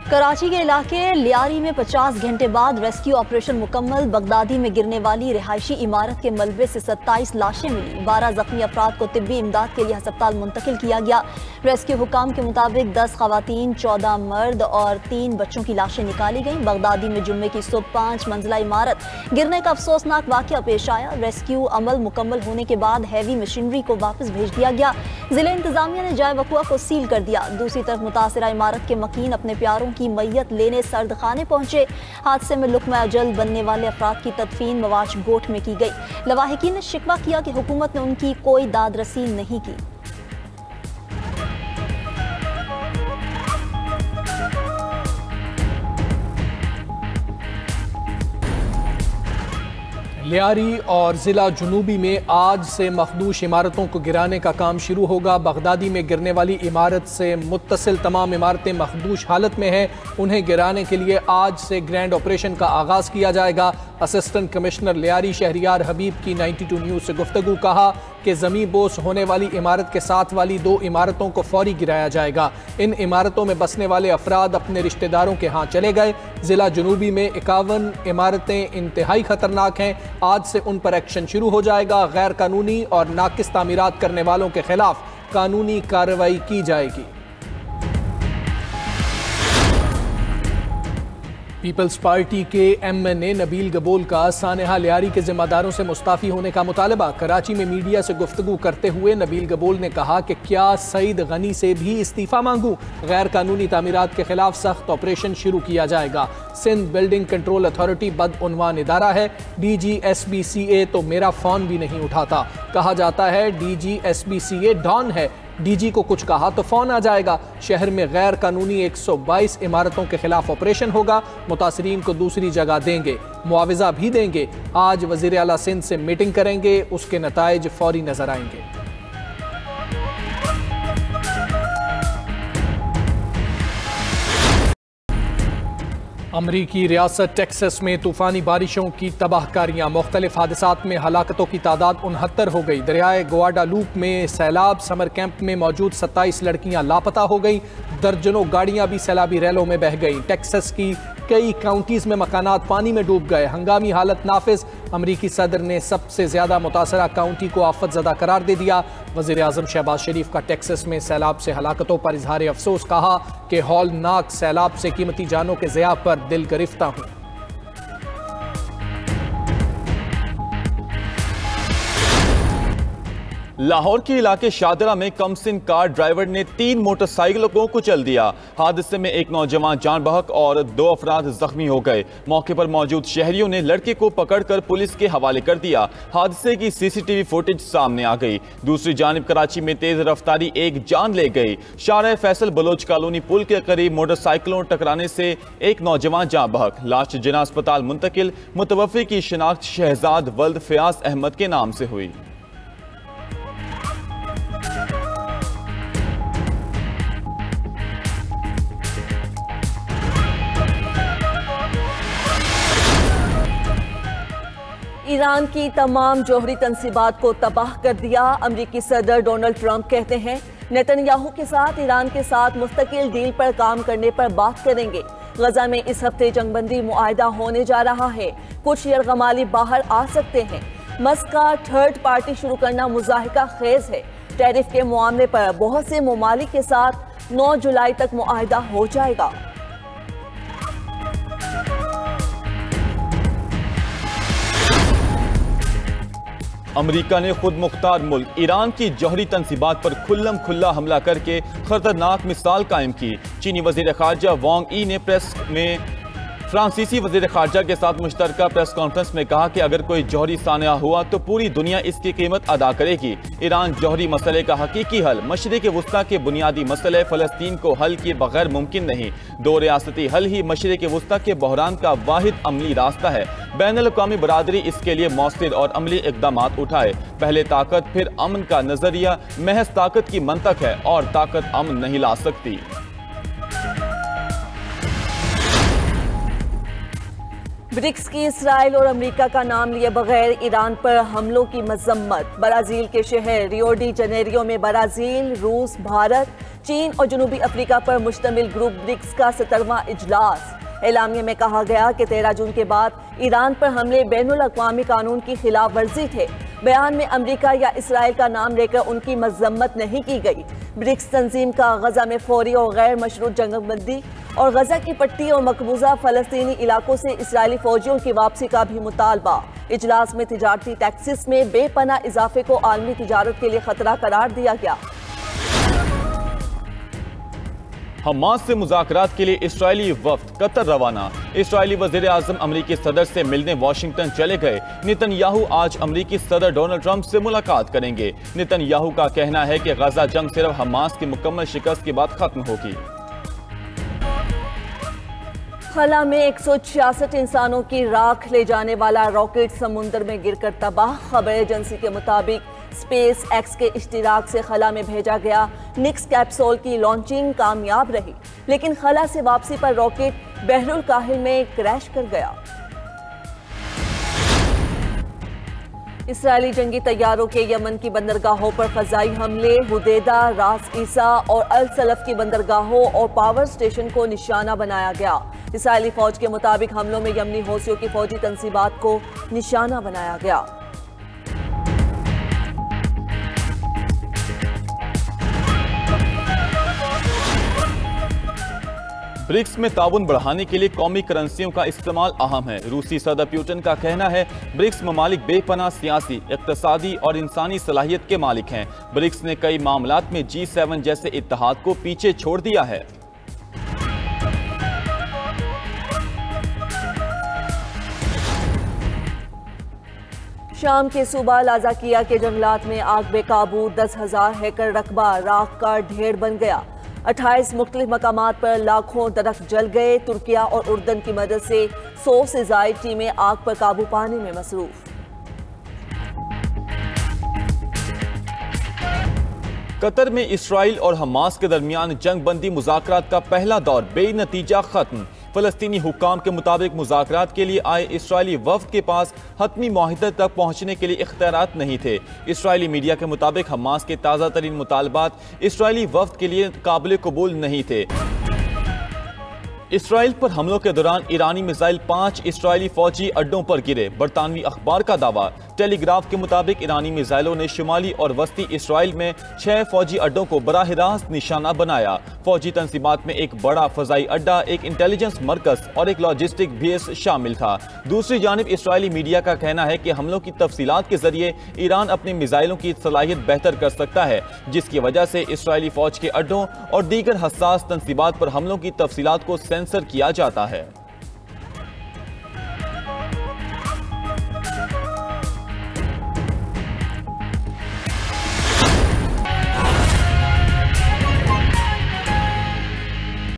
कराची के इलाके लियारी में 50 घंटे बाद रेस्क्यू ऑपरेशन मुकम्मल। बगदादी में गिरने वाली रिहायशी इमारत के मलबे से 27 लाशें मिली। 12 जख्मी अफराद को तिब्बी इमदाद के लिए अस्पताल मुंतकिल किया गया। रेस्क्यू हुकाम के मुताबिक 10 खवातीन, 14 मर्द और 3 बच्चों की लाशें निकाली गईं। बगदादी में जुम्मे की सुबह 5 मंजिला इमारत गिरने का अफसोसनाक वाक़या पेश आया। रेस्क्यू अमल मुकम्मल होने के बाद हैवी मशीनरी को वापस भेज दिया गया। जिला इंतजामिया ने जाए वकुआ को सील कर दिया। दूसरी तरफ मुतासिरा इमारत के मकीन अपने प्यारों की मैयत लेने सर्द खाने पहुंचे। हादसे में लुक्मा अजल बनने वाले अफराद की तदफीन मवाज गोट में की गई। लवाहिकीन ने शिकवा किया कि हुकूमत ने उनकी कोई दाद रसी नहीं की। लियारी और ज़िला जुनूबी में आज से मखदूश इमारतों को गिराने का काम शुरू होगा। बगदादी में गिरने वाली इमारत से मुत्तसिल तमाम इमारतें मखदूश हालत में हैं। उन्हें गिराने के लिए आज से ग्रैंड ऑपरेशन का आगाज़ किया जाएगा। असिस्टेंट कमिश्नर लियारी शहरियार हबीब की 92 न्यूज़ से गुफ्तगू कहा कि ज़मीन बोस होने वाली इमारत के साथ वाली 2 इमारतों को फौरी गिराया जाएगा। इन इमारतों में बसने वाले अफराद अपने रिश्तेदारों के यहाँ चले गए। ज़िला जुनूबी में 51 इमारतें इंतहाई ख़तरनाक हैं। आज से उन पर एक्शन शुरू हो जाएगा। गैर कानूनी और नाकिस तामीरात करने वालों के खिलाफ कानूनी कार्रवाई की जाएगी। पीपल्स पार्टी के MNA नबील गबोल का सानेहा लियारी के जिम्मेदारों से मुस्ताफ़ी होने का मुतालबा। कराची में मीडिया से गुफ्तगू करते हुए नबील गबोल ने कहा कि क्या सईद गनी से भी इस्तीफ़ा मांगूं। गैर कानूनी तामीरात के खिलाफ सख्त ऑपरेशन शुरू किया जाएगा। सिंध बिल्डिंग कंट्रोल अथॉरिटी बदउनवान इदारा है। DG SBCA तो मेरा फ़ोन भी नहीं उठाता। कहा जाता है DG SBCA डॉन है, DG को कुछ कहा तो फ़ोन आ जाएगा। शहर में गैर कानूनी 122 इमारतों के खिलाफ ऑपरेशन होगा। मुतासरीन को दूसरी जगह देंगे, मुआवजा भी देंगे। आज वज़ीर आला सिंध से मीटिंग करेंगे, उसके नताइज फौरी नजर आएंगे। अमरीकी रियासत टेक्सास में तूफ़ानी बारिशों की तबाहकारियाँ। मुख्तलिफ हादसात में हलाकतों की तादाद 69 हो गई। दरियाए ग्वाडालूप में सैलाब। समर कैंप में मौजूद 27 लड़कियाँ लापता हो गई। दर्जनों गाड़ियाँ भी सैलाबी रैलों में बह गईं। टेक्सास की कई काउंटीज़ में मकानात पानी में डूब गए। हंगामी हालत नाफिज। अमरीकी सदर ने सबसे ज़्यादा मुतासरा काउंटी को आफत ज़दा करार दे दिया। वज़ीर आज़म शहबाज शरीफ का टेक्सास में सैलाब से हलाकतों पर इजहार अफसोस। कहा कि हौलनाक सैलाब से कीमती जानों के ज़िया पर दिल गिरफ्ता हूँ। लाहौर के इलाके शादरा में कमसिन कार ड्राइवर ने 3 मोटरसाइकिलों को कुचल दिया। हादसे में एक नौजवान जान बहक और 2 अफराद जख्मी हो गए। मौके पर मौजूद शहरियों ने लड़के को पकड़कर पुलिस के हवाले कर दिया। हादसे की CCTV फुटेज सामने आ गई। दूसरी जानिब कराची में तेज रफ्तारी एक जान ले गई। शाहरा फैसल बलोच कॉलोनी पुल के करीब मोटरसाइकिलों टकराने से एक नौजवान जान बहक। लाश जिना अस्पताल मुंतकिल। मुतवफ़ी की शिनाख्त शहजाद वल्द फयाज अहमद के नाम से हुई। ईरान की तमाम जौहरी तंसीबात को तबाह कर दिया। अमरीकी सदर डोनाल्ड ट्रंप कहते हैं नेतन्याहू के साथ ईरान के साथ मुस्तकिल डील पर काम करने पर बात करेंगे। गजा में इस हफ्ते जंगबंदी मुआहदा होने जा रहा है। कुछ यरगमाली बाहर आ सकते हैं। मस्क का थर्ड पार्टी शुरू करना मुजाहिका खेज है। टैरिफ के मामले पर बहुत से ममालिक के साथ 9 जुलाई तक मुआहदा हो जाएगा। अमरीका ने खुद मुख्तार मुल्क ईरान की जौहरी तंसीबात पर खुल्लम खुल्ला हमला करके खतरनाक मिसाल कायम की। चीनी वजीर खारजा वांग ई ने प्रेस में फ्रांसीसी वजीर खारजा के साथ मुश्तरका प्रेस कॉन्फ्रेंस में कहा कि अगर कोई जौहरी सानिया हुआ तो पूरी दुनिया इसकी कीमत अदा करेगी। ईरान जौहरी मसले का हकीकी हल मशरिक़ वस्ता के बुनियादी मसले फ़लस्तीन को हल किए बगैर मुमकिन नहीं। 2 रियासती हल ही मशरिक़ वस्ता के बहरान का वाहिद अमली रास्ता है। बैनुल-अक़वामी बरादरी इसके लिए मौसर और अमली इक़दाम उठाए। पहले ताकत फिर अमन का नज़रिया महज ताकत की मंतक है और ताकत अमन नहीं ला सकती। ब्रिक्स की इसराइल और अमेरिका का नाम लिए बगैर ईरान पर हमलों की मजम्मत। ब्राजील के शहर रियो डी जनेरियो में ब्राजील, रूस, भारत, चीन और जनूबी अफ्रीका पर मुश्तमिल ग्रुप ब्रिक्स का 17वां इजलास। एलामिया में कहा गया कि 13 जून के बाद ईरान पर हमले बैनुल अक़वामी कानून की खिलाफ वर्जी थे। बयान में अमेरिका या इसराइल का नाम लेकर उनकी मजम्मत नहीं की गई। ब्रिक्स तंजीम का गजा में फौरी और गैर मशरूत जंगबंदी और गजा की पट्टी और मकबूजा फलस्तीनी इलाकों से इसराइली फौजियों की वापसी का भी मुतालबा। इजलास में तिजारती टैक्सेस में बेपनाह इजाफे को आलमी तिजारत के लिए खतरा करार दिया गया। हमास से मुज़ाकरात के लिए इस्राएली वफ्द कतर रवाना। इस्राएली वज़ीर आज़म अमरीकी सदर से मिलने वाशिंगटन चले गए। नेतन्याहू आज अमरीकी सदर डोनाल्ड ट्रंप से मुलाकात करेंगे। नेतन्याहू का कहना है कि गजा जंग सिर्फ हमास की मुकम्मल शिकस्त के बाद खत्म होगी। खला में 166 इंसानों की राख ले जाने वाला रॉकेट समुद्र में गिरकर तबाह। खबर एजेंसी के मुताबिक स्पेस एक्स के इश्तिराक से खला में भेजा गया निक्स कैप्सूल की लॉन्चिंग कामयाब रही, लेकिन खला से वापसी पर रॉकेट बहरुल काहिल में क्रैश कर गया। इसराइली जंगी तैयारों के यमन की बंदरगाहों पर फजाई हमले। हुदैदा, रास ईसा और अल सलफ की बंदरगाहों और पावर स्टेशन को निशाना बनाया गया। इसराइली फौज के मुताबिक हमलों में यमनी हौसियों की फौजी तंसीबात को निशाना बनाया गया। ब्रिक्स में ताउन बढ़ाने के लिए कौमी करेंसियों का इस्तेमाल अहम है। रूसी सदर पुतिन का कहना है ब्रिक्स ममालिक बेपनाह सियासी, इक्तसादी और इंसानी सलाहियत के मालिक हैं। ब्रिक्स ने कई मामलात में G7 जैसे इत्तेहाद को पीछे छोड़ दिया है। शाम के सूबा लाज़ाकिया के जंगलात में आग बेकाबू। 10,000 एकड़ रकबा राख का ढेर बन गया। 28 मुख्तलिफ मकामात पर लाखों दरख्त जल गए। तुर्किया और उर्दन की मदद से 100 से ज़ायद टीमें आग पर काबू पाने में मसरूफ। कतर में इसराइल और हमास के दरमियान जंग बंदी मुज़ाकरात का पहला दौर बेनतीजा खत्म। फलस्तीनी हुक्काम के मुताबिक मुज़ाकरात के लिए आए इसराइली वफ्द के पास हतमी मुआहिदे तक पहुंचने के लिए इख्तियारात नहीं थे। इसराइली मीडिया के मुताबिक हमास के ताज़ा तरीन मुतालबात इसराइली वफ्द के लिए काबिल कबूल नहीं थे। इसराइल पर हमलों के दौरान ईरानी मिसाइल 5 इसराइली फौजी अड्डों पर गिरे। बरतानवी अखबार का दावा। टेलीग्राफ के मुताबिक ईरानी मिसाइलों ने शुमाली और वस्ती इसराइल में 6 फौजी अड्डों को बराह रास्त निशाना बनाया। फौजी तंसीबात में एक बड़ा फजाई अड्डा, एक इंटेलिजेंस मरकज और एक लॉजिस्टिक बेस शामिल था। दूसरी जानिब इसराइली मीडिया का कहना है कि हमलों की तफसीलात के जरिए ईरान अपनी मिसाइलों की सलाहियत बेहतर कर सकता है, जिसकी वजह से इसराइली फौज के अड्डों और दीगर हसास तंसीबात पर हमलों की तफसीलात को सेंसर किया जाता है।